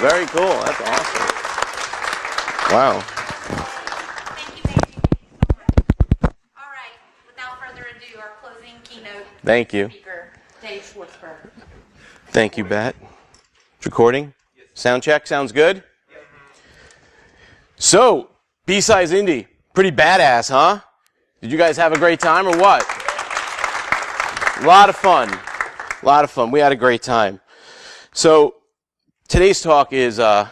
Very cool. That's awesome. Wow. Thank you, Daisy. Thank you so much. All right. Without further ado, our closing keynote Thank you. speaker, Dave Schwartzberg. Thank you, Bat. It's recording? Sound check? Sounds good? So, BSides Indy. Pretty badass, huh? Did you guys have a great time or what? A lot of fun. A lot of fun. We had a great time. So, today's talk is kind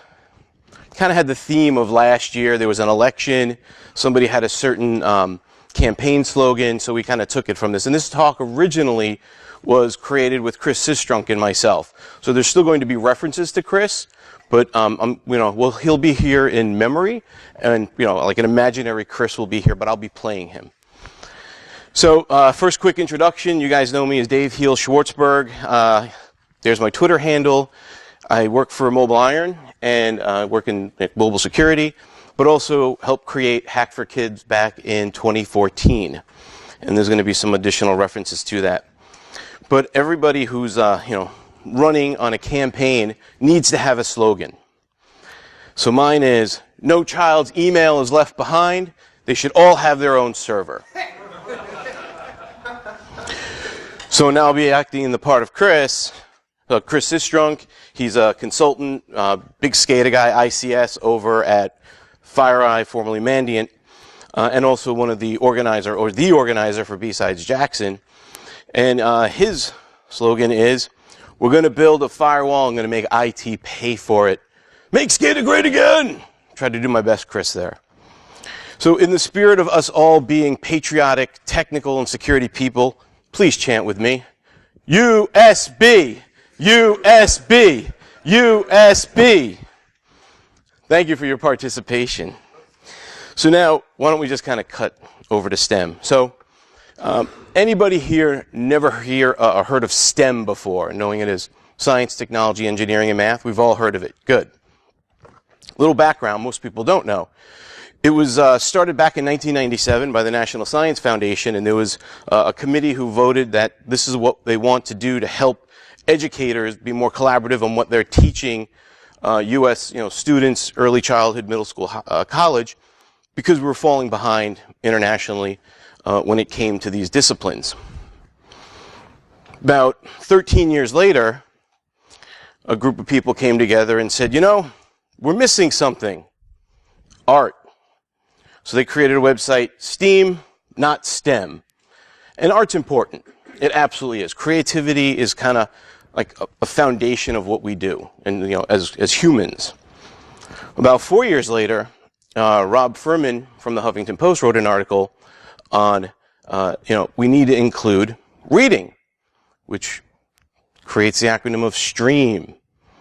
of had the theme of last year. There was an election. Somebody had a certain campaign slogan, so we kind of took it from this. And this talk originally was created with Chris Sistrunk and myself. So there's still going to be references to Chris, but he'll be here in memory, and like an imaginary Chris will be here, but I'll be playing him. So first quick introduction. You guys know me as Dave Heel Schwartzberg. There's my Twitter handle. I work for Mobile Iron and work in mobile security, but also helped create Hack for Kids back in 2014. And there's going to be some additional references to that. But everybody who's running on a campaign needs to have a slogan. So mine is, no child's email is left behind. They should all have their own server. So now I'll be acting in the part of Chris. Chris Sistrunk. He's a consultant, big SCADA guy, ICS, over at FireEye, formerly Mandiant, and also one of the organizer for BSides Jackson. And his slogan is, we're going to build a firewall. I'm going to make IT pay for it. Make SCADA great again. Tried to do my best, Chris, there. So in the spirit of us all being patriotic, technical, and security people, please chant with me. USB, USB, USB. Thank you for your participation. So now, why don't we just kind of cut over to STEM. So anybody here never heard of STEM before, knowing it as science, technology, engineering, and math? We've all heard of it. Good. Little background, most people don't know. It was started back in 1997 by the National Science Foundation, and there was a committee who voted that this is what they want to do to help educators be more collaborative on what they're teaching U.S. Students, early childhood, middle school, college, because we were falling behind internationally when it came to these disciplines. About 13 years later, a group of people came together and said, we're missing something. Art. So they created a website, STEAM, not STEM. And art's important. It absolutely is. Creativity is kind of like a foundation of what we do, and as humans. About 4 years later, Rob Furman from the Huffington Post wrote an article on, we need to include reading, which creates the acronym of STREAM,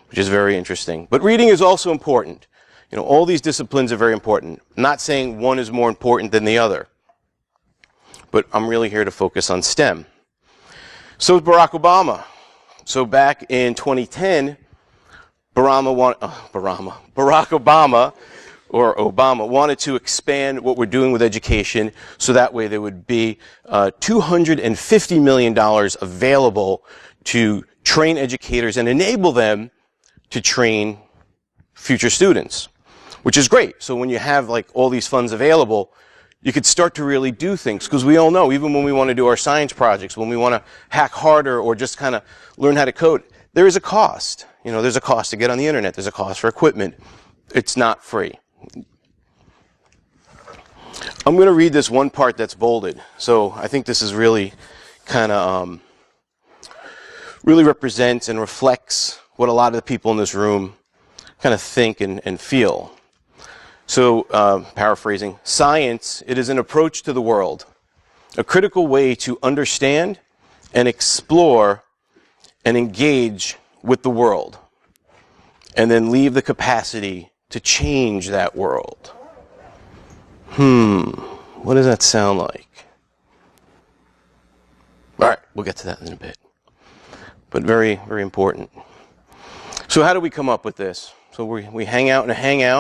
which is very interesting. But reading is also important. All these disciplines are very important. I'm not saying one is more important than the other, but I'm really here to focus on STEM. So is Barack Obama. So back in 2010, Barack Obama wanted to expand what we're doing with education, so that way there would be $250 million available to train educators and enable them to train future students, which is great. So when you have all these funds available, you could start to really do things, because we all know, even when we want to do our science projects, when we want to hack harder or just kind of learn how to code, there is a cost. There's a cost to get on the internet. There's a cost for equipment. It's not free. I'm going to read this one part that's bolded. So I think this is really kind of really represents and reflects what a lot of the people in this room kind of think and feel. So, paraphrasing, science, it is an approach to the world, a critical way to understand and explore and engage with the world, and then leave the capacity to change that world. What does that sound like? All right, we'll get to that in a bit. But very, very important. So how do we come up with this? So we hang out,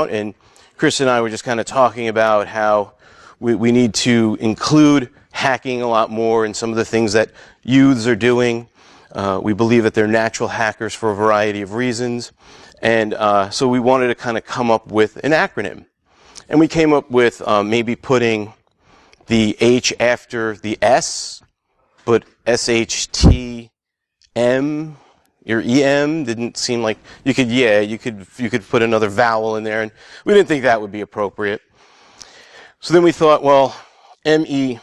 and Chris and I were just kind of talking about how we need to include hacking a lot more in some of the things that youths are doing. We believe that they're natural hackers for a variety of reasons. And so we wanted to kind of come up with an acronym. And we came up with maybe putting the H after the S, but SHTM. Your EM didn't seem like you could put another vowel in there, and we didn't think that would be appropriate. So then we thought, well, METHS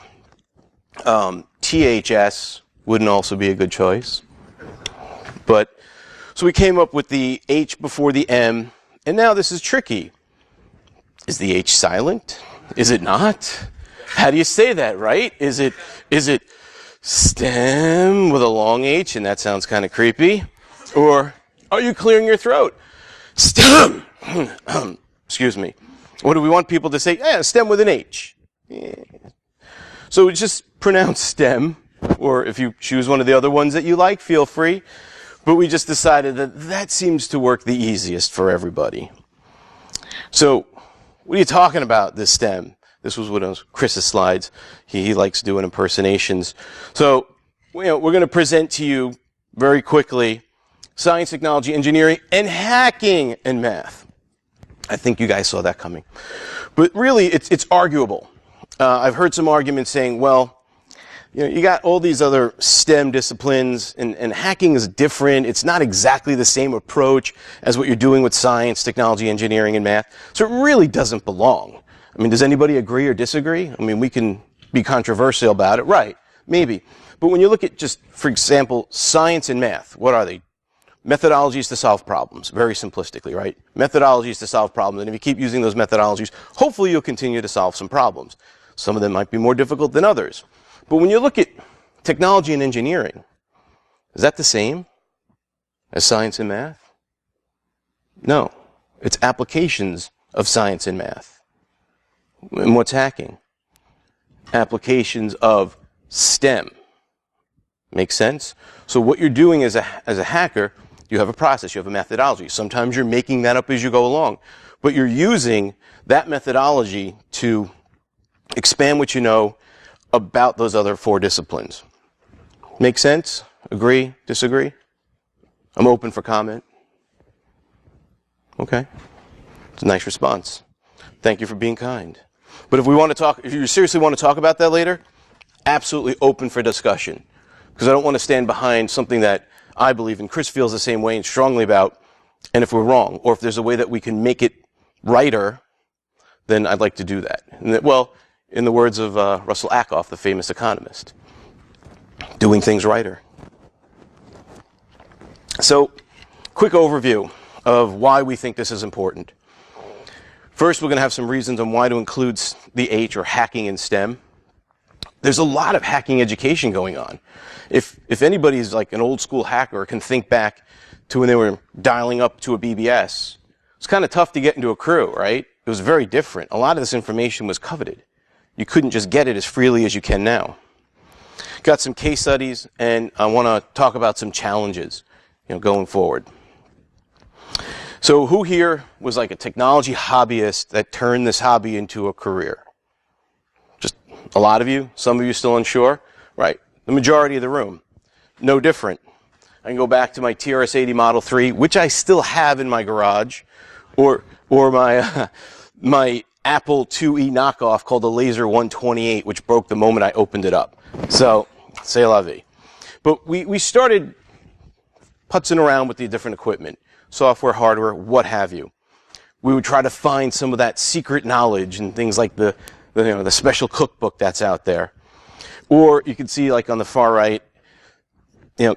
wouldn't also be a good choice. But so we came up with the H before the M, and now this is tricky. Is the H silent? Is it not? How do you say that, right? Is it STEM with a long H, and that sounds kind of creepy? Or are you clearing your throat? STEM! Excuse me. What do we want people to say? Yeah, STEM with an H. Yeah. So we just pronounce STEM, or if you choose one of the other ones that you like, feel free. But we just decided that that seems to work the easiest for everybody. So what are you talking about, this STEM? This was one of Chris's slides. He likes doing impersonations. So we're going to present to you very quickly science, technology, engineering, and hacking and math. I think you guys saw that coming. But really, it's arguable. I've heard some arguments saying, well, you got all these other STEM disciplines, and hacking is different. It's not exactly the same approach as what you're doing with science, technology, engineering, and math. So it really doesn't belong. I mean, does anybody agree or disagree? I mean, we can be controversial about it, right? Maybe. But when you look at just, for example, science and math, what are they? Methodologies to solve problems, very simplistically, right? Methodologies to solve problems, and if you keep using those methodologies, hopefully you'll continue to solve some problems. Some of them might be more difficult than others. But when you look at technology and engineering, is that the same as science and math? No. It's applications of science and math. And what's hacking? Applications of STEM. Make sense? So what you're doing as a hacker, you have a process, you have a methodology. Sometimes you're making that up as you go along. But you're using that methodology to expand what you know about those other four disciplines. Make sense? Agree? Disagree? I'm open for comment. Okay. It's a nice response. Thank you for being kind. But if you seriously want to talk about that later, absolutely open for discussion. Because I don't want to stand behind something that I believe, and Chris feels the same way and strongly about, and if we're wrong, or if there's a way that we can make it righter, then I'd like to do that. And well, in the words of Russell Ackoff, the famous economist, doing things righter. So, quick overview of why we think this is important. First, we're going to have some reasons on why to include the H, or hacking, in STEM. There's a lot of hacking education going on. If anybody's like an old school hacker, can think back to when they were dialing up to a BBS, it's kind of tough to get into a crew, right? It was very different. A lot of this information was coveted. You couldn't just get it as freely as you can now. Got some case studies, and I want to talk about some challenges, going forward. So who here was like a technology hobbyist that turned this hobby into a career? Just a lot of you? Some of you still unsure? Right. The majority of the room. No different. I can go back to my TRS-80 Model 3, which I still have in my garage, or my my Apple IIe knockoff called the Laser 128, which broke the moment I opened it up. So, c'est la vie. But we started putzing around with the different equipment, software, hardware, what have you. We would try to find some of that secret knowledge and things like the special cookbook that's out there. Or you can see, like on the far right,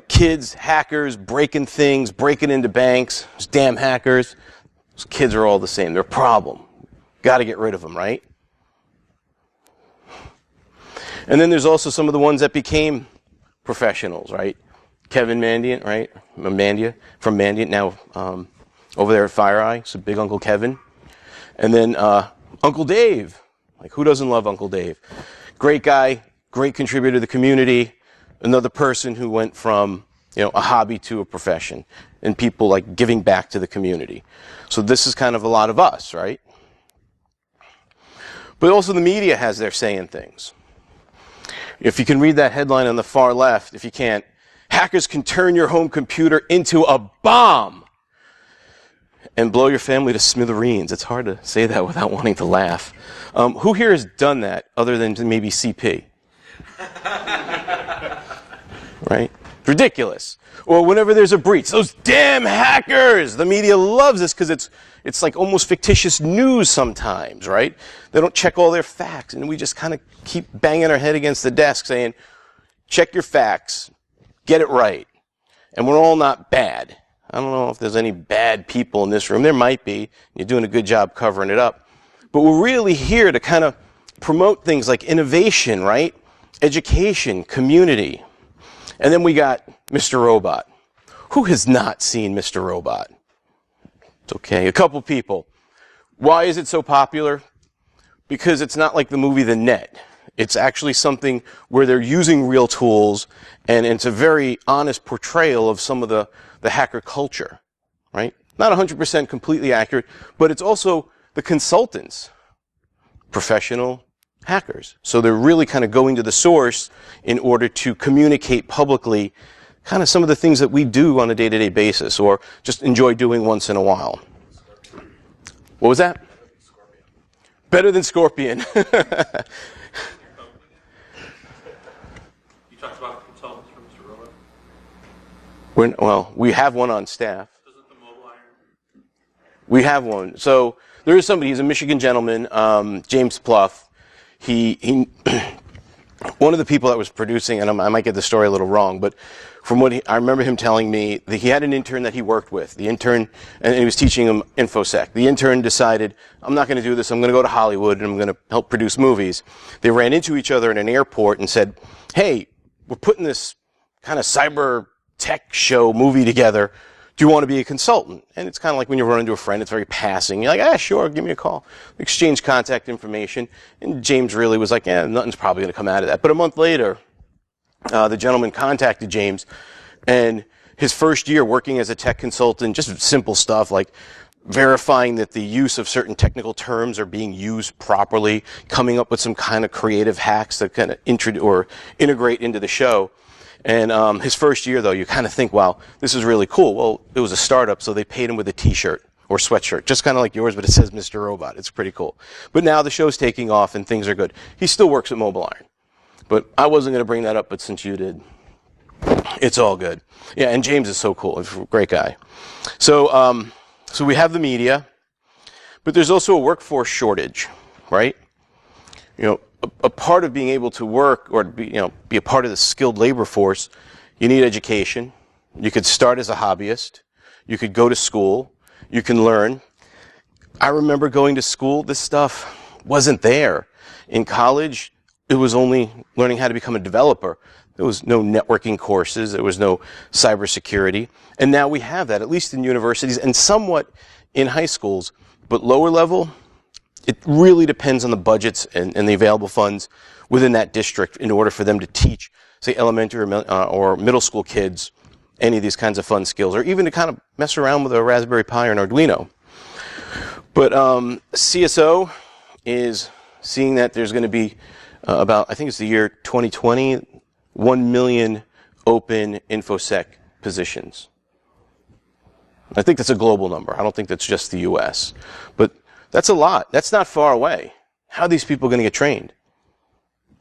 kids, hackers, breaking things, breaking into banks, those damn hackers. Those kids are all the same. They're a problem. Got to get rid of them, right? And then there's also some of the ones that became professionals, right? Kevin Mandiant, right? From Mandiant, now over there at FireEye, so Big Uncle Kevin. And then Uncle Dave. Like, who doesn't love Uncle Dave? Great guy, great contributor to the community. Another person who went from a hobby to a profession, and people like giving back to the community. So this is kind of a lot of us, right? But also the media has their say in things. If you can read that headline on the far left, if you can't, Hackers can turn your home computer into a bomb and blow your family to smithereens. It's hard to say that without wanting to laugh. Who here has done that other than maybe CP? Right? Ridiculous. Or whenever there's a breach, those damn hackers! The media loves this because it's like almost fictitious news sometimes, right? They don't check all their facts, and we just kind of keep banging our head against the desk saying, check your facts, get it right. And we're all not bad. I don't know if there's any bad people in this room. There might be. You're doing a good job covering it up. But we're really here to kind of promote things like innovation, right? Education, community. And then we got Mr. Robot. Who has not seen Mr. Robot? It's okay. A couple people. Why is it so popular? Because it's not like the movie The Net. It's actually something where they're using real tools, and it's a very honest portrayal of some of the hacker culture, right? Not 100% completely accurate, but it's also the consultants, professional hackers. So they're really kind of going to the source in order to communicate publicly kind of some of the things that we do on a day-to-day basis or just enjoy doing once in a while. What was that? Better than Scorpion. You talked about consultants from Mr. Robot. Well, we have one on staff. Doesn't the mobile iron? We have one. So there is somebody, he's a Michigan gentleman, James Pluff. He one of the people that was producing, and I might get the story a little wrong, but from what I remember him telling me that he had an intern that he worked with. The intern, and he was teaching him InfoSec. The intern decided, I'm not going to do this. I'm going to go to Hollywood and I'm going to help produce movies. They ran into each other in an airport and said, hey, we're putting this kind of cyber tech show movie together. Do you want to be a consultant? And it's kind of like when you run into a friend, it's very passing. You're like, ah, sure, give me a call. We exchange contact information. And James really was like, yeah, nothing's probably going to come out of that. But a month later, the gentleman contacted James, and his first year working as a tech consultant, just simple stuff like verifying that the use of certain technical terms are being used properly, coming up with some kind of creative hacks that kind of integrate into the show. And his first year, though, you kind of think, wow, this is really cool. Well, it was a startup, so they paid him with a T-shirt or sweatshirt, just kind of like yours, but it says Mr. Robot. It's pretty cool. But now the show's taking off and things are good. He still works at Mobile Iron. But I wasn't going to bring that up, but since you did, it's all good. Yeah, and James is so cool. He's a great guy. So, so we have the media, but there's also a workforce shortage, right? You know, a part of being able to work or be a part of the skilled labor force, you need education. You could start as a hobbyist. You could go to school. You can learn. I remember going to school. This stuff wasn't there. In college, it was only learning how to become a developer. There was no networking courses. There was no cybersecurity. And now we have that, at least in universities and somewhat in high schools. But lower level, it really depends on the budgets and the available funds within that district in order for them to teach, say, elementary or middle school kids any of these kinds of fun skills, or even to kind of mess around with a Raspberry Pi or an Arduino. But CSO is seeing that there's going to be about, I think it's the year 2020, 1 million open InfoSec positions. I think that's a global number. I don't think that's just the US. But that's a lot. That's not far away. How are these people going to get trained?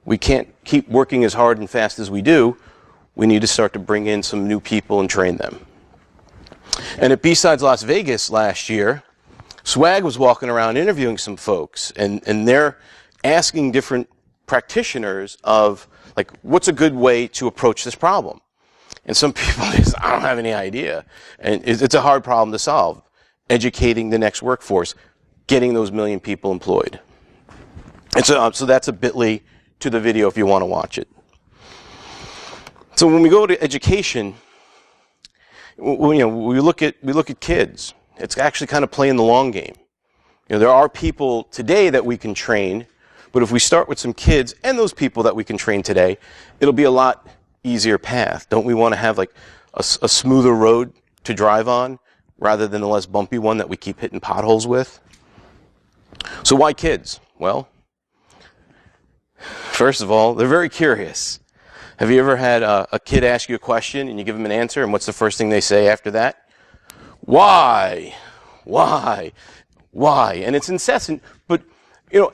We can't keep working as hard and fast as we do. We need to start to bring in some new people and train them. And at BSides Las Vegas last year, Swag was walking around interviewing some folks, and they're asking different practitioners of, like, what's a good way to approach this problem? And some people just, I don't have any idea. And it's a hard problem to solve. Educating the next workforce, getting those 1 million people employed. And so that's a bit.ly to the video if you want to watch it. So when we go to education, we look at kids. It's actually kind of playing the long game. There are people today that we can train, but if we start with some kids and those people that we can train today, it'll be a lot easier path. Don't we want to have like a smoother road to drive on rather than the less bumpy one that we keep hitting potholes with? So why kids? Well, first of all, they're very curious. Have you ever had a kid ask you a question and you give them an answer, and what's the first thing they say after that? Why? Why? Why? And it's incessant, but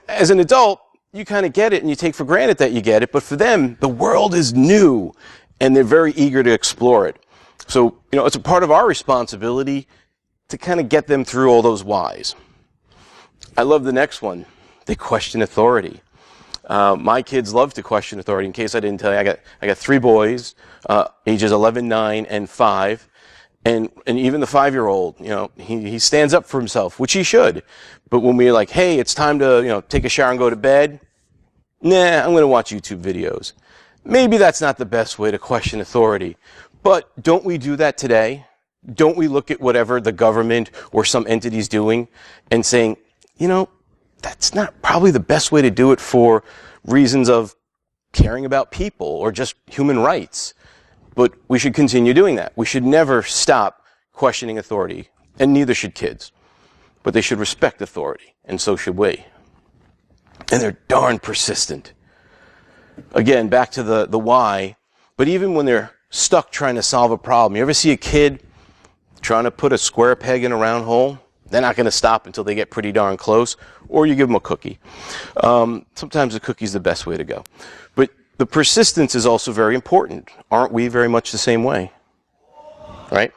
as an adult, you kind of get it and you take for granted that you get it, but for them, the world is new and they're very eager to explore it. So, it's a part of our responsibility to kind of get them through all those whys. I love the next one. They question authority. My kids love to question authority. In case I didn't tell you, I got 3 boys, ages 11, 9, and 5. And even the 5-year-old, he stands up for himself, which he should. But when we're like, hey, it's time to, take a shower and go to bed, nah, I'm going to watch YouTube videos. Maybe that's not the best way to question authority. But don't we do that today? Don't we look at whatever the government or some entity's doing and saying, that's not probably the best way to do it for reasons of caring about people or just human rights? But we should continue doing that. We should never stop questioning authority, and neither should kids. But they should respect authority, and so should we. And they're darn persistent. Again, back to the why, but even when they're stuck trying to solve a problem, you ever see a kid trying to put a square peg in a round hole? They're not going to stop until they get pretty darn close, or you give them a cookie. Sometimes a cookie's the best way to go. But the persistence is also very important. Aren't we very much the same way? Right?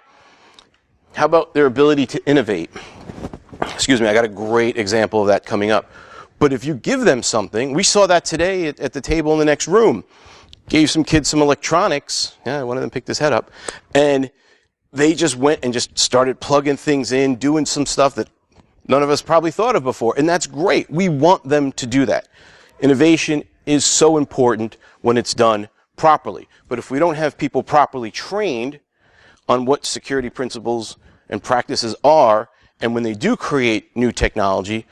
How about their ability to innovate? Excuse me, I got a great example of that coming up. But if you give them something, we saw that today at the table in the next room. Gave some kids some electronics. Yeah, one of them picked his head up. And they just went and just started plugging things in, doing some stuff that none of us probably thought of before. And that's great. We want them to do that. Innovation is so important when it's done properly. But if we don't have people properly trained on what security principles and practices are, and when they do create new technology,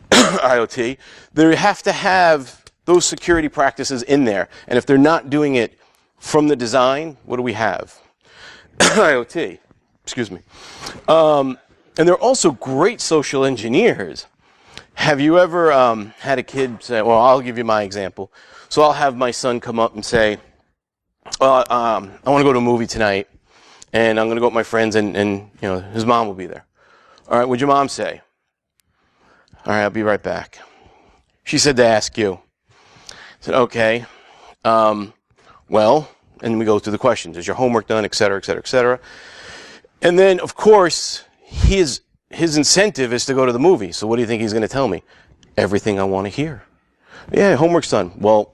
IoT, they have to have those security practices in there. And if they're not doing it from the design, what do we have? IoT. Excuse me. And they're also great social engineers. Have you ever had a kid say, well, I'll give you my example. So I'll have my son come up and say, well, I want to go to a movie tonight, and I'm going to go with my friends, and his mom will be there. All right, what'd your mom say? All right, I'll be right back. She said to ask you. I said, okay. Well, and we go through the questions. Is your homework done, et cetera, et cetera, et cetera. And then, of course, his incentive is to go to the movie. So what do you think he's going to tell me? Everything I want to hear. Yeah, homework's done. Well,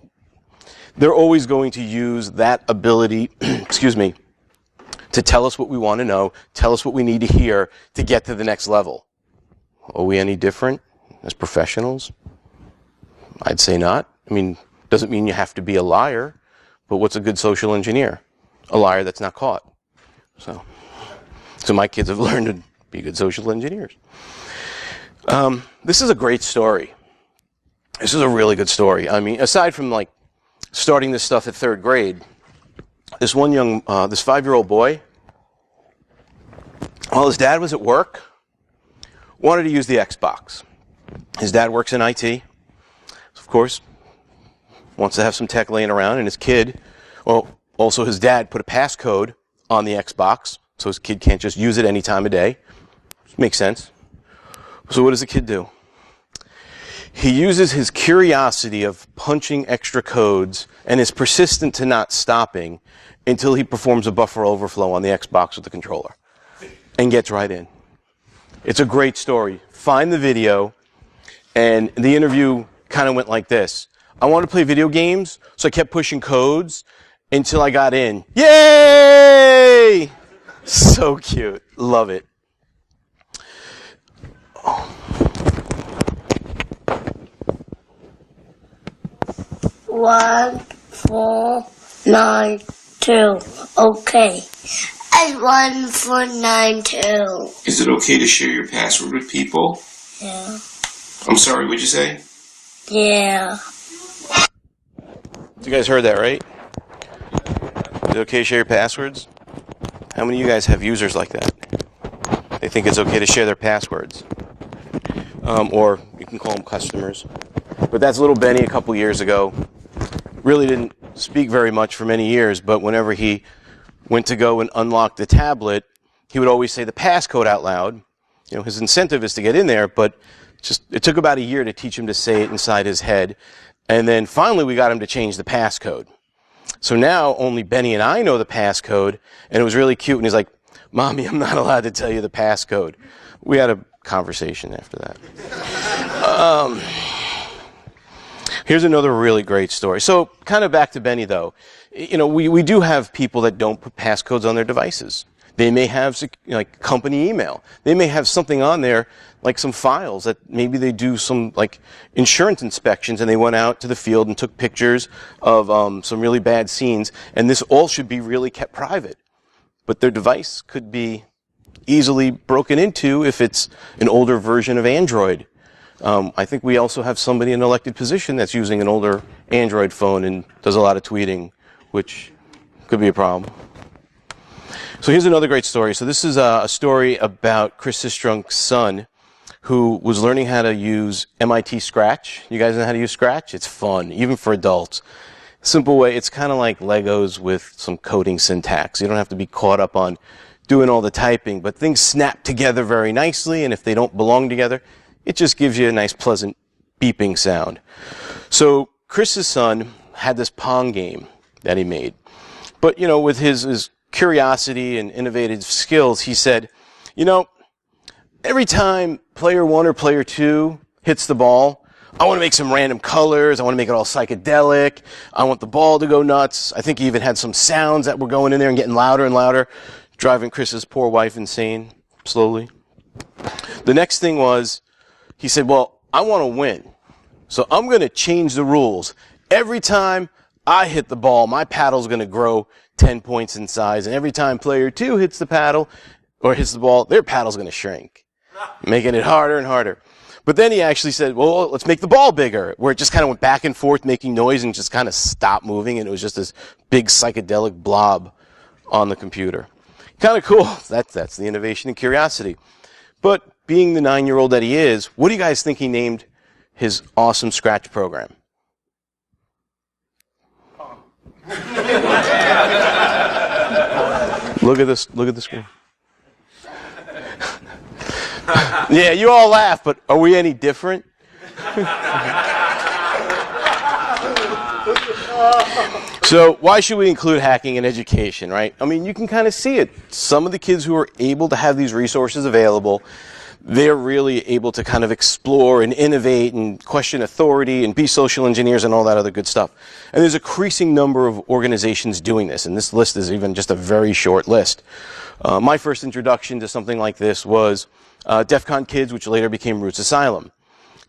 they're always going to use that ability, excuse me, to tell us what we want to know, tell us what we need to hear to get to the next level. Are we any different as professionals? I'd say not. I mean, doesn't mean you have to be a liar, but what's a good social engineer? A liar that's not caught. So my kids have learned to be good social engineers. This is a great story. This is a really good story. I mean, aside from like starting this stuff at 3rd grade, this 5-year-old boy, while his dad was at work, wanted to use the Xbox. His dad works in IT, so of course, wants to have some tech laying around, and his kid, well, also his dad put a passcode on the Xbox, so his kid can't just use it any time of day. Makes sense. So what does the kid do? He uses his curiosity of punching extra codes and is persistent to not stopping until he performs a buffer overflow on the Xbox with the controller and gets right in. It's a great story. Find the video, and the interview kind of went like this. I wanted to play video games, so I kept pushing codes until I got in. Yay! So cute. Love it. Oh. 1, 4, 9, 2. Okay. And 1, 4, 9, 2. Is it okay to share your password with people? Yeah. I'm sorry, what'd you say? Yeah. You guys heard that, right? Is it okay to share your passwords? How many of you guys have users like that? They think it's okay to share their passwords. Or you can call them customers. But that's little Benny a couple years ago. Really didn't speak very much for many years, but whenever he went to go and unlock the tablet, he would always say the passcode out loud. You know, his incentive is to get in there, but it took about a year to teach him to say it inside his head. And then finally we got him to change the passcode. So now only Benny and I know the passcode, and it was really cute. And he's like, "Mommy, I'm not allowed to tell you the passcode." We had a conversation after that. Here's another really great story. So kind of back to Benny, though. You know, we do have people that don't put passcodes on their devices. They may have like company email. They may have something on there, like some files that maybe they do some like insurance inspections, and they went out to the field and took pictures of some really bad scenes, and this all should be really kept private. But their device could be easily broken into if it's an older version of Android. I think we also have somebody in an elected position that's using an older Android phone and does a lot of tweeting, which could be a problem. So here's another great story. So this is a story about Chris Sistrunk's son, who was learning how to use MIT Scratch. You guys know how to use Scratch? It's fun, even for adults. Simple way, it's kind of like Legos with some coding syntax. You don't have to be caught up on doing all the typing, but things snap together very nicely, and if they don't belong together, it just gives you a nice, pleasant beeping sound. So Chris's son had this Pong game that he made. But, you know, with his curiosity and innovative skills, he said, you know, every time player 1 or player 2 hits the ball, I want to make some random colors. I want to make it all psychedelic. I want the ball to go nuts. I think he even had some sounds that were going in there and getting louder and louder, driving Chris's poor wife insane slowly. The next thing was, he said, well, I want to win, so I'm going to change the rules. Every time I hit the ball, my paddle's going to grow 10 points in size, and every time player 2 hits the paddle or hits the ball, their paddle's going to shrink, making it harder and harder. But then he actually said, well, let's make the ball bigger, where it just kind of went back and forth making noise and just kind of stopped moving, and it was just this big psychedelic blob on the computer. Kind of cool. That's the innovation and curiosity. But being the 9-year-old that he is, what do you guys think he named his awesome Scratch program? Look at this. Look at the screen. Yeah, you all laugh, but are we any different? So why should we include hacking in education, right? I mean, you can kind of see it. Some of the kids who are able to have these resources available, they're really able to kind of explore and innovate and question authority and be social engineers and all that other good stuff. And there's a increasing number of organizations doing this, and this list is even just a very short list. My first introduction to something like this was DEF CON Kids, which later became Roots Asylum,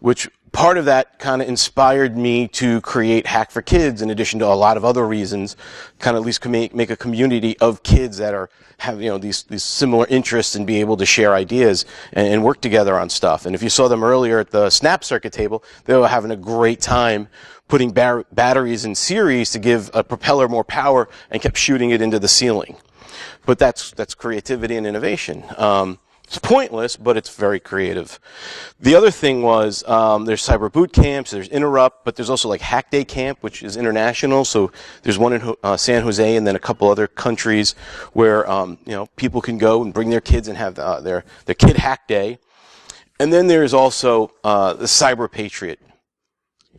which part of that kind of inspired me to create Hack for Kids, in addition to a lot of other reasons, kind of at least make a community of kids that have these similar interests and be able to share ideas and work together on stuff. And if you saw them earlier at the Snap Circuit table, they were having a great time putting batteries in series to give a propeller more power and kept shooting it into the ceiling. But that's creativity and innovation. It's pointless, but it's very creative. The other thing was there's cyber boot camps, there's Interrupt, but there's also like Hack Day Camp, which is international. So there's one in San Jose and then a couple other countries where people can go and bring their kids and have their Kid Hack Day. And then there's also the Cyber Patriot.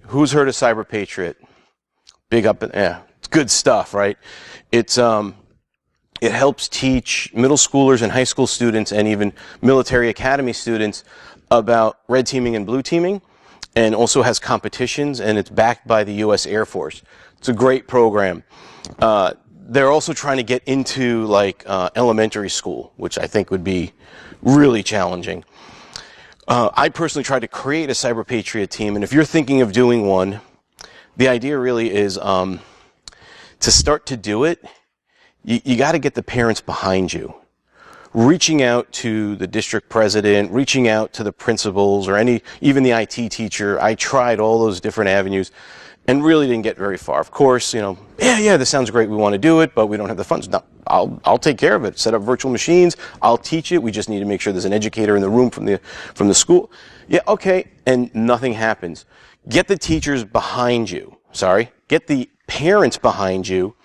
Who's heard of Cyber Patriot? Big up, it's good stuff, right? It helps teach middle schoolers and high school students and even military academy students about red teaming and blue teaming, and also has competitions, and it's backed by the U.S. Air Force. It's a great program. They're also trying to get into like elementary school, which I think would be really challenging. I personally tried to create a Cyber Patriot team, and if you're thinking of doing one, the idea really is to start to do it, you got to get the parents behind you. Reaching out to the district president, reaching out to the principals, or even the IT teacher. I tried all those different avenues and really didn't get very far. Of course, yeah, this sounds great, we want to do it, but we don't have the funds. No, I'll take care of it. Set up virtual machines, I'll teach it. We just need to make sure there's an educator in the room from the school. Yeah, okay, and nothing happens. Get the teachers behind you. Get the parents behind you,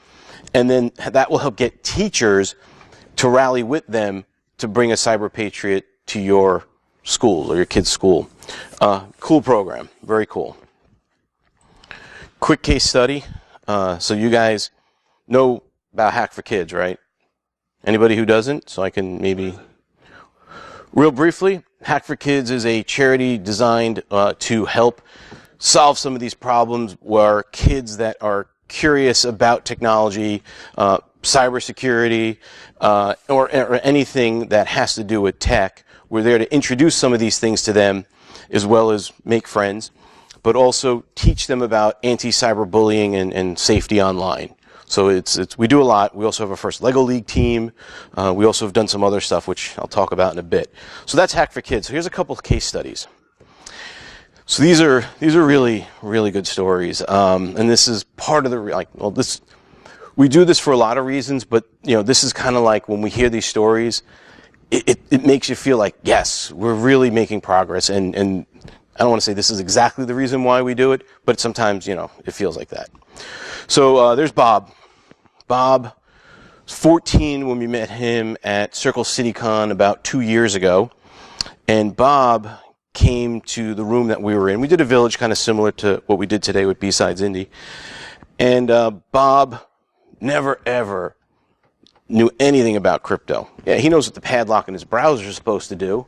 and then that will help get teachers to rally with them to bring a cyber patriot to your school or your kid's school. Cool program, very cool. Quick case study. So you guys know about Hack for Kids, right? Anybody who doesn't? So I can maybe... Real briefly, Hack for Kids is a charity designed to help solve some of these problems where kids that are curious about technology, cybersecurity, or anything that has to do with tech. We're there to introduce some of these things to them as well as make friends, but also teach them about anti-cyberbullying and safety online. So we do a lot. We also have our first Lego League team. We also have done some other stuff, which I'll talk about in a bit. So that's Hack for Kids. So here's a couple of case studies. So these are really, really good stories. And this is part of the, we do this for a lot of reasons, but this is kind of like when we hear these stories, it makes you feel like, yes, we're really making progress. And I don't want to say this is exactly the reason why we do it, but sometimes, it feels like that. So there's Bob. Bob was 14 when we met him at Circle City Con about 2 years ago. And Bob came to the room that we were in. We did a village kind of similar to what we did today with BSides Indy. And Bob never, ever knew anything about crypto. Yeah, he knows what the padlock in his browser is supposed to do,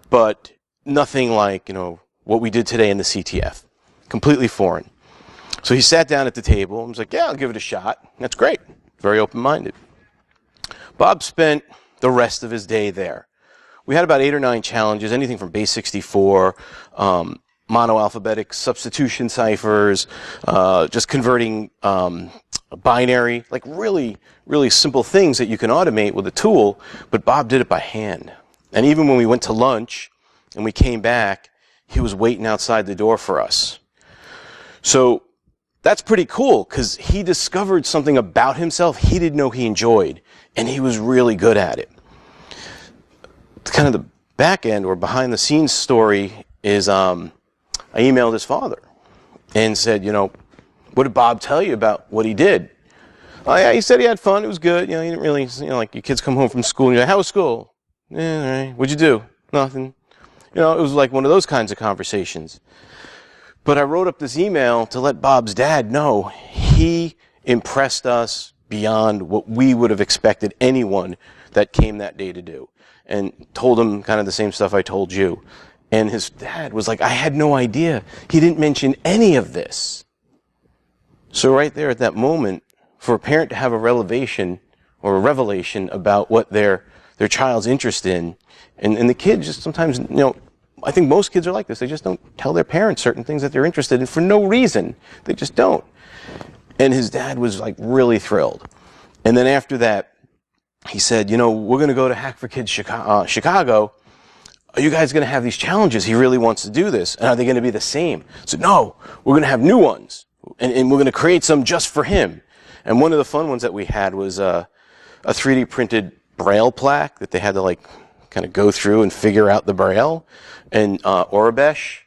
but nothing like, what we did today in the CTF. Completely foreign. So he sat down at the table and was like, yeah, I'll give it a shot. That's great. Very open-minded. Bob spent the rest of his day there. We had about 8 or 9 challenges, anything from base 64, monoalphabetic substitution ciphers, just converting binary, like really, really simple things that you can automate with a tool, but Bob did it by hand. And even when we went to lunch and we came back, he was waiting outside the door for us. So that's pretty cool because he discovered something about himself he didn't know he enjoyed, and he was really good at it. Kind of the back end or behind the scenes story is I emailed his father and said, what did Bob tell you about what he did? Oh yeah, he said he had fun. It was good. He didn't really, like your kids come home from school and you're like, how was school? Yeah, all right. What'd you do? Nothing. It was like one of those kinds of conversations. But I wrote up this email to let Bob's dad know he impressed us beyond what we would have expected anyone that came that day to do. And told him kind of the same stuff I told you. And his dad was like, I had no idea. He didn't mention any of this. So right there at that moment, for a parent to have a revelation about what their child's interest in, and the kid just sometimes, I think most kids are like this. They just don't tell their parents certain things that they're interested in for no reason. They just don't. And his dad was like really thrilled. And then after that, he said, we're going to go to Hack for Kids Chicago. Are you guys going to have these challenges? He really wants to do this. And are they going to be the same? I said, no, we're going to have new ones. And we're going to create some just for him. And one of the fun ones that we had was a 3D printed Braille plaque that they had to kind of go through and figure out the Braille. And Orabesh,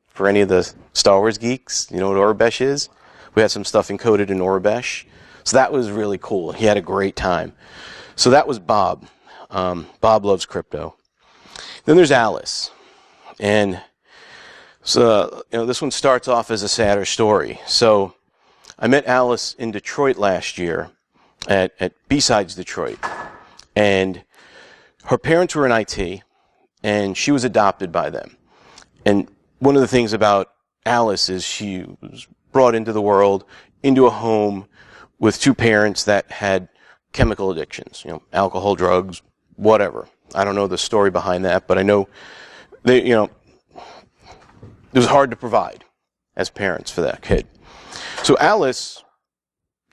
for any of the Star Wars geeks, you know what Orabesh is? We had some stuff encoded in Orabesh. So that was really cool. He had a great time. So that was Bob. Bob loves crypto. Then there's Alice. And so, this one starts off as a sadder story. So I met Alice in Detroit last year at BSides Detroit. And her parents were in IT, and she was adopted by them. And one of the things about Alice is she was brought into the world, into a home with 2 parents that had chemical addictions, alcohol, drugs, whatever. I don't know the story behind that, but I know it was hard to provide as parents for that kid. So Alice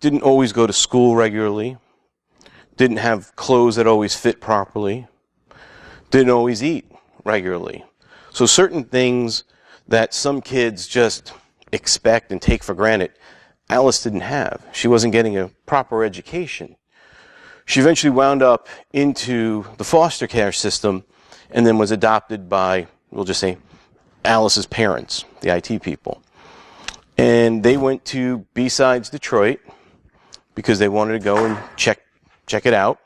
didn't always go to school regularly, didn't have clothes that always fit properly, didn't always eat regularly. So certain things that some kids just expect and take for granted, Alice didn't have. She wasn't getting a proper education. She eventually wound up into the foster care system and then was adopted by, we'll just say, Alice's parents, the IT people. And they went to BSides Detroit because they wanted to go and check it out.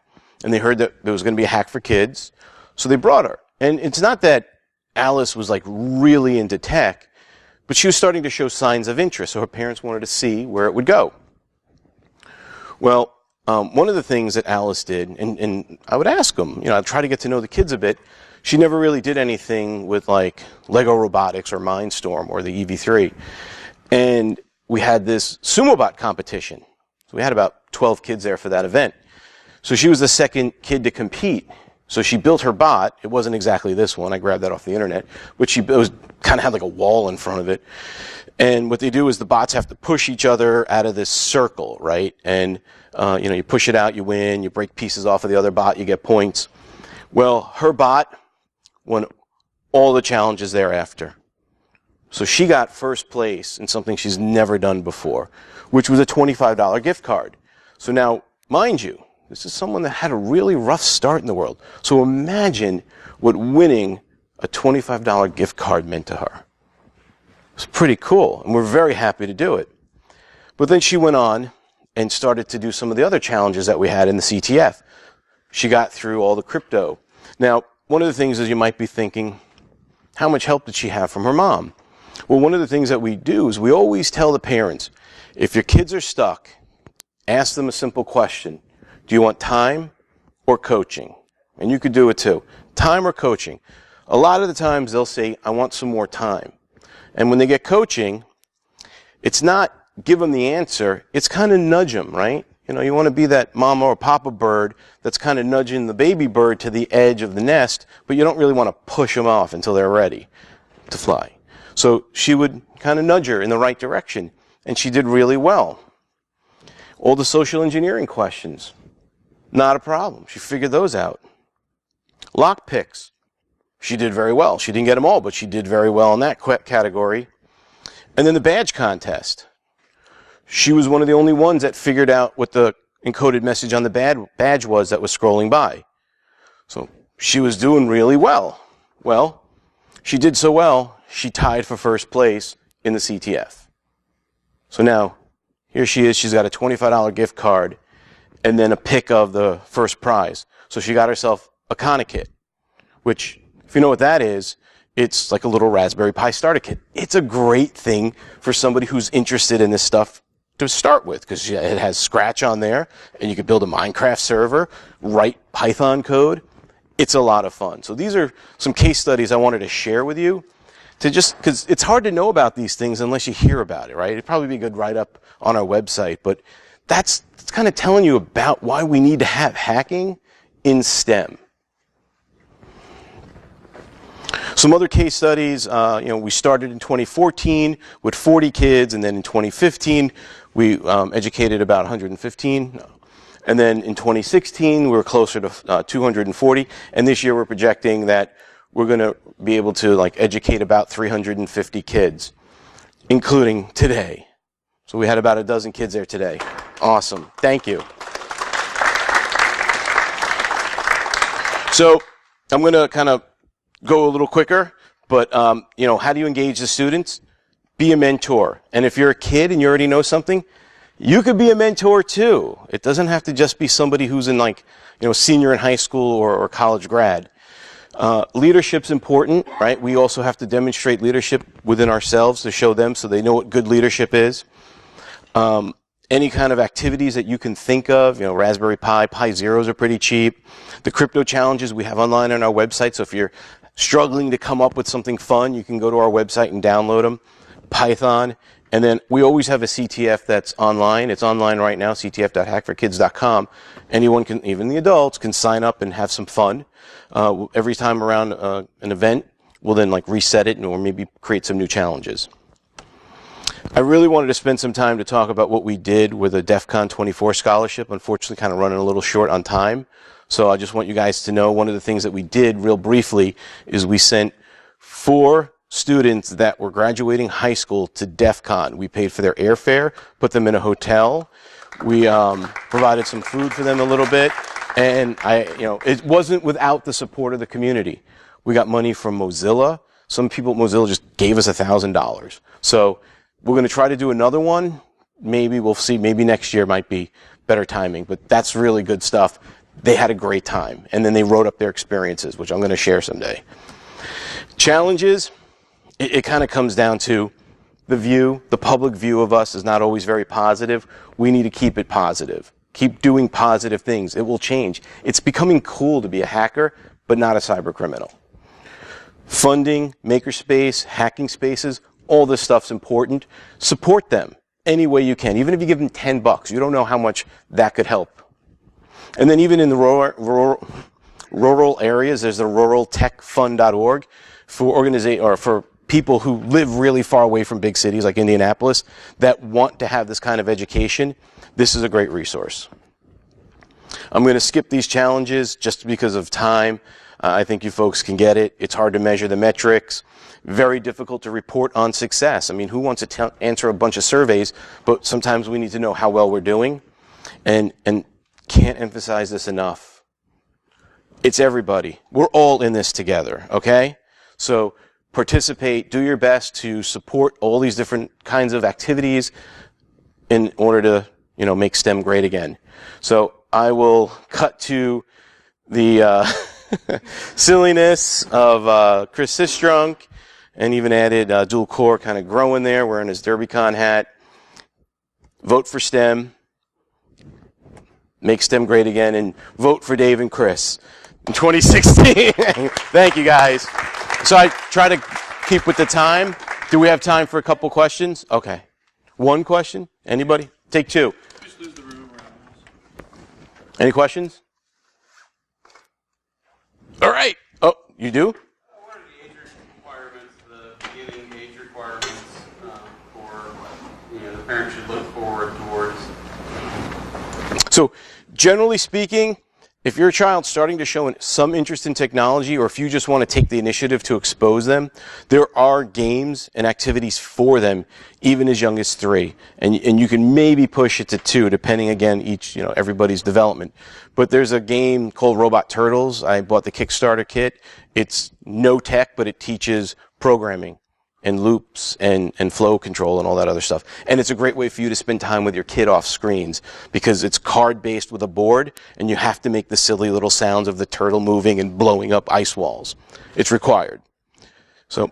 And they heard that there was going to be a hack for kids. So they brought her. And it's not that Alice was like really into tech, but she was starting to show signs of interest. So her parents wanted to see where it would go. Well, one of the things that Alice did, and I would ask them, I'd try to get to know the kids a bit. She never really did anything with like Lego Robotics or Mindstorm or the EV3. And we had this sumo bot competition. So we had about 12 kids there for that event. So she was the second kid to compete. So she built her bot. It wasn't exactly this one. I grabbed that off the internet. But it was kind of had like a wall in front of it. And what they do is the bots have to push each other out of this circle, right? And, you push it out, you win. You break pieces off of the other bot, you get points. Well, her bot won all the challenges thereafter. So she got first place in something she's never done before, which was a $25 gift card. So now, mind you, this is someone that had a really rough start in the world. So imagine what winning a $25 gift card meant to her. It's pretty cool, and we're very happy to do it. But then she went on and started to do some of the other challenges that we had in the CTF. She got through all the crypto. Now, one of the things is you might be thinking, how much help did she have from her mom? Well, one of the things that we do is we always tell the parents, if your kids are stuck, ask them a simple question. Do you want time or coaching? And you could do it too. Time or coaching. A lot of the times they'll say, I want some more time. And when they get coaching, it's not give them the answer, it's kind of nudge them, right? You want to be that mama or papa bird that's kind of nudging the baby bird to the edge of the nest, but you don't really want to push them off until they're ready to fly. So she would kind of nudge her in the right direction, and she did really well. All the social engineering questions, not a problem. She figured those out. Lock picks, she did very well. She didn't get them all, but she did very well in that category. And then the badge contest. She was one of the only ones that figured out what the encoded message on the badge was that was scrolling by. So she was doing really well. Well, she did so well, she tied for first place in the CTF. So now, here she is. She's got a $25 gift card and then a pick of the first prize. So she got herself a Khanna kit, which, if you know what that is, it's like a little Raspberry Pi starter kit. It's a great thing for somebody who's interested in this stuff to start with, because it has Scratch on there, and you can build a Minecraft server, write Python code. It's a lot of fun. So these are some case studies I wanted to share with you, because it's hard to know about these things unless you hear about it, right? It'd probably be a good write-up on our website, but that's kind of telling you about why we need to have hacking in STEM. Some other case studies, we started in 2014 with 40 kids, and then in 2015 we educated about 115. And then in 2016 we were closer to 240, and this year we're projecting that we're going to be able to educate about 350 kids, including today. So we had about a dozen kids there today. Awesome. Thank you. So I'm going to kind of go a little quicker, but how do you engage the students? Be a mentor. And if you're a kid and you already know something, you could be a mentor too. It doesn't have to just be somebody who's in senior in high school or college grad. Leadership's important, right? We also have to demonstrate leadership within ourselves to show them so they know what good leadership is. Any kind of activities that you can think of, Raspberry Pi, Pi Zeros are pretty cheap. The crypto challenges we have online on our website, so if you're struggling to come up with something fun, you can go to our website and download them. Python. And then we always have a CTF that's online. It's online right now, ctf.hackforkids.com. Anyone can, even the adults, can sign up and have some fun. Every time around an event, we'll then reset it or maybe create some new challenges. I really wanted to spend some time to talk about what we did with a DEF CON 24 scholarship. Unfortunately, kind of running a little short on time. So I just want you guys to know one of the things that we did real briefly is we sent 4 students that were graduating high school to DEF CON. We paid for their airfare, put them in a hotel. We provided some food for them a little bit. And it wasn't without the support of the community. We got money from Mozilla. Some people at Mozilla just gave us $1,000. So We're going to try to do another one. Maybe we'll see. Maybe next year might be better timing, but that's really good stuff. They had a great time, and then they wrote up their experiences, which I'm going to share someday. Challenges, it kind of comes down to the view. The public view of us is not always very positive. We need to keep it positive. Keep doing positive things. It will change. It's becoming cool to be a hacker, but not a cyber criminal. Funding, makerspace, hacking spaces, all this stuff's important. Support them any way you can. Even if you give them $10, you don't know how much that could help. And then even in the rural areas, there's the ruraltechfund.org for people who live really far away from big cities like Indianapolis that want to have this kind of education. This is a great resource. I'm going to skip these challenges just because of time. I think you folks can get it. It's hard to measure the metrics. Very difficult to report on success. I mean, who wants to answer a bunch of surveys, but sometimes we need to know how well we're doing. And can't emphasize this enough. It's everybody. We're all in this together, okay? So participate, do your best to support all these different kinds of activities in order to, make STEM great again. So I will cut to the silliness of Chris Sistrunk, and even added dual core kind of growing there, wearing his DerbyCon hat. Vote for STEM. Make STEM great again, and vote for Dave and Chris in 2016. Thank you, guys. So I try to keep with the time. Do we have time for a couple questions? Okay. One question? Anybody? Take two. Just lose the room around us. Any questions? All right. Oh, you do? What are the age requirements, the beginning age requirements for what the parent should look forward towards? So, generally speaking, if your child's starting to show some interest in technology, or if you just want to take the initiative to expose them, there are games and activities for them, even as young as 3. And you can maybe push it to 2, depending, again, everybody's development. But there's a game called Robot Turtles. I bought the Kickstarter kit. It's no tech, but it teaches programming and loops and flow control and all that other stuff. And it's a great way for you to spend time with your kid off screens, because it's card-based with a board, and you have to make the silly little sounds of the turtle moving and blowing up ice walls. It's required. So,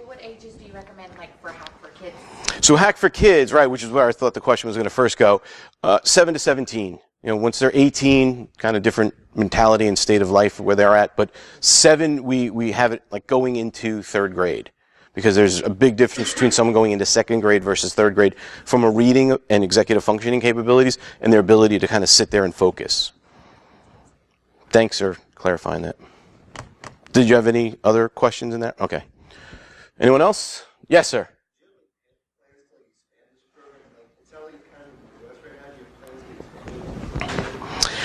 what ages do you recommend, for Hack for Kids? So Hack for Kids, right, which is where I thought the question was going to first go, 7 to 17. Once they're 18, kind of different mentality and state of life where they're at. But 7, we have it going into 3rd grade. Because there's a big difference between someone going into 2nd grade versus 3rd grade from a reading and executive functioning capabilities and their ability to kind of sit there and focus. Thanks for clarifying that. Did you have any other questions in there? Okay. Anyone else? Yes, sir.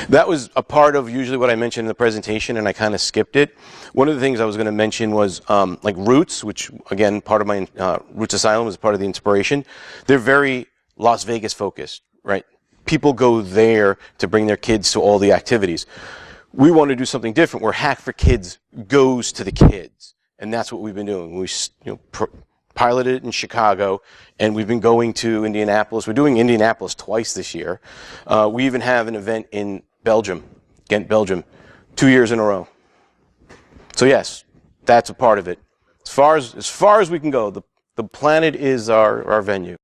That was a part of usually what I mentioned in the presentation, and I kind of skipped it. One of the things I was going to mention was Roots, which, again, part of my Roots Asylum was part of the inspiration. They're very Las Vegas focused, right? People go there to bring their kids to all the activities. We want to do something different where Hack for Kids goes to the kids, and that's what we've been doing. We piloted it in Chicago, and we've been going to Indianapolis. We're doing Indianapolis twice this year. We even have an event in Belgium, Ghent, Belgium, 2 years in a row. So yes, that's a part of it. As far as we can go, the planet is our venue.